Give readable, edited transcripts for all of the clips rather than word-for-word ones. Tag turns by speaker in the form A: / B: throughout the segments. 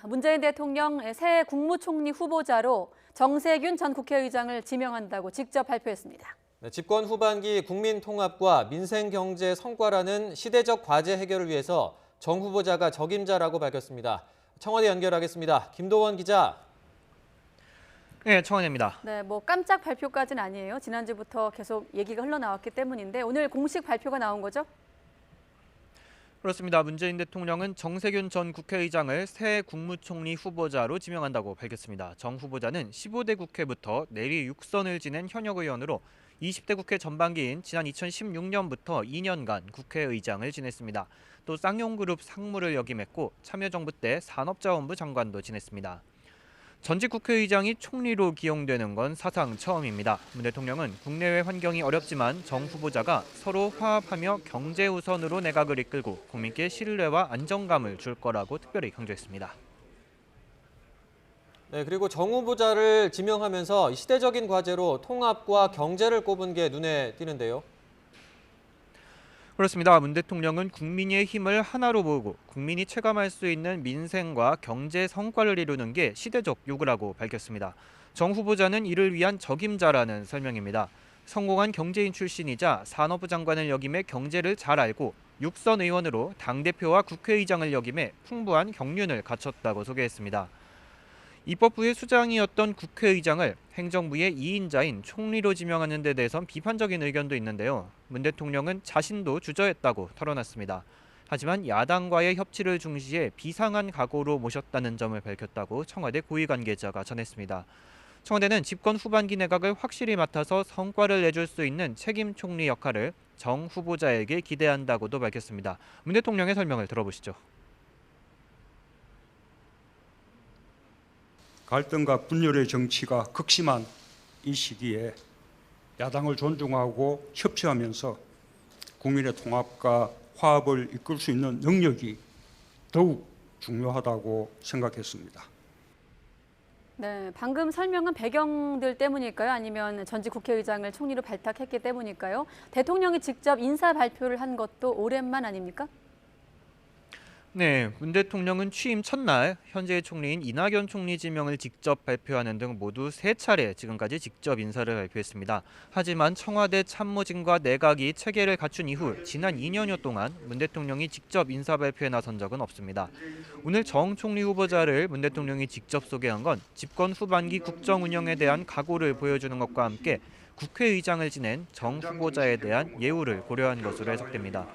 A: 문재인 대통령 새 국무총리 후보자로 정세균 전 국회의장을 지명한다고 직접 발표했습니다.
B: 네, 집권 후반기 국민 통합과 민생 경제 성과라는 시대적 과제 해결을 위해서 정 후보자가 적임자라고 밝혔습니다. 청와대 연결하겠습니다. 김도원 기자.
C: 네, 청와대입니다.
A: 네, 깜짝 발표까지는 아니에요. 지난주부터 계속 얘기가 흘러나왔기 때문인데 오늘 공식 발표가 나온 거죠?
C: 그렇습니다. 문재인 대통령은 정세균 전 국회의장을 새 국무총리 후보자로 지명한다고 밝혔습니다. 정 후보자는 15대 국회부터 내리 6선을 지낸 현역 의원으로 20대 국회 전반기인 지난 2016년부터 2년간 국회의장을 지냈습니다. 또 쌍용그룹 상무를 역임했고 참여정부 때 산업자원부 장관도 지냈습니다. 전직 국회의장이 총리로 기용되는 건 사상 처음입니다. 문 대통령은 국내외 환경이 어렵지만 정 후보자가 서로 화합하며 경제 우선으로 내각을 이끌고 국민께 신뢰와 안정감을 줄 거라고 특별히 강조했습니다.
B: 네, 그리고 정 후보자를 지명하면서 시대적인 과제로 통합과 경제를 꼽은 게 눈에 띄는데요.
C: 그렇습니다. 문 대통령은 국민의 힘을 하나로 모으고 국민이 체감할 수 있는 민생과 경제 성과를 이루는 게 시대적 요구라고 밝혔습니다. 정 후보자는 이를 위한 적임자라는 설명입니다. 성공한 경제인 출신이자 산업부 장관을 역임해 경제를 잘 알고 6선 의원으로 당대표와 국회의장을 역임해 풍부한 경륜을 갖췄다고 소개했습니다. 입법부의 수장이었던 국회의장을 행정부의 2인자인 총리로 지명하는 데 대해선 비판적인 의견도 있는데요. 문 대통령은 자신도 주저했다고 털어놨습니다. 하지만 야당과의 협치를 중시해 비상한 각오로 모셨다는 점을 밝혔다고 청와대 고위 관계자가 전했습니다. 청와대는 집권 후반기 내각을 확실히 맡아서 성과를 내줄 수 있는 책임 총리 역할을 정 후보자에게 기대한다고도 밝혔습니다. 문 대통령의 설명을 들어보시죠.
D: 갈등과 분열의 정치가 극심한 이 시기에 야당을 존중하고 협치하면서 국민의 통합과 화합을 이끌 수 있는 능력이 더욱 중요하다고 생각했습니다.
A: 네, 방금 설명은 배경들 때문일까요? 아니면 전직 국회의장을 총리로 발탁했기 때문일까요? 대통령이 직접 인사 발표를 한 것도 오랜만 아닙니까?
C: 네, 문 대통령은 취임 첫날 현재의 총리인 이낙연 총리 지명을 직접 발표하는 등 모두 3차례 지금까지 직접 인사를 발표했습니다. 하지만 청와대 참모진과 내각이 체계를 갖춘 이후 지난 2년여 동안 문 대통령이 직접 인사 발표에 나선 적은 없습니다. 오늘 정 총리 후보자를 문 대통령이 직접 소개한 건 집권 후반기 국정 운영에 대한 각오를 보여주는 것과 함께 국회의장을 지낸 정 후보자에 대한 예우를 고려한 것으로 해석됩니다.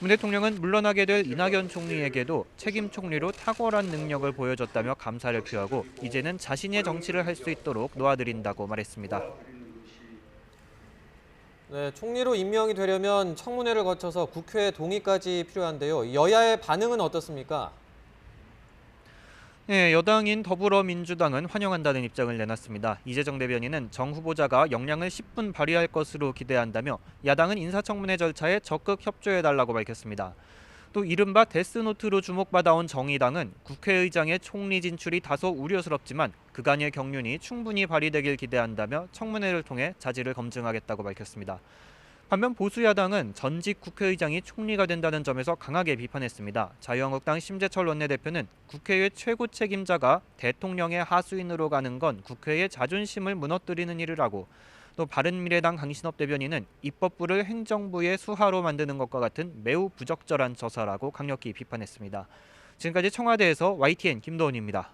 C: 문 대통령은 물러나게 될 이낙연 총리에게도 책임 총리로 탁월한 능력을 보여줬다며 감사를 표하고 이제는 자신의 정치를 할 수 있도록 놓아드린다고 말했습니다.
B: 네, 총리로 임명이 되려면 청문회를 거쳐서 국회 동의까지 필요한데요. 여야의 반응은 어떻습니까?
C: 네, 여당인 더불어민주당은 환영한다는 입장을 내놨습니다. 이재정 대변인은 정 후보자가 역량을 10분 발휘할 것으로 기대한다며 야당은 인사청문회 절차에 적극 협조해달라고 밝혔습니다. 또 이른바 데스노트로 주목받아온 정의당은 국회의장의 총리 진출이 다소 우려스럽지만 그간의 경륜이 충분히 발휘되길 기대한다며 청문회를 통해 자질을 검증하겠다고 밝혔습니다. 반면 보수야당은 전직 국회의장이 총리가 된다는 점에서 강하게 비판했습니다. 자유한국당 심재철 원내대표는 국회의 최고 책임자가 대통령의 하수인으로 가는 건 국회의 자존심을 무너뜨리는 일이라고, 또 바른미래당 강신업 대변인은 입법부를 행정부의 수하로 만드는 것과 같은 매우 부적절한 처사라고 강력히 비판했습니다. 지금까지 청와대에서 YTN 김도원입니다.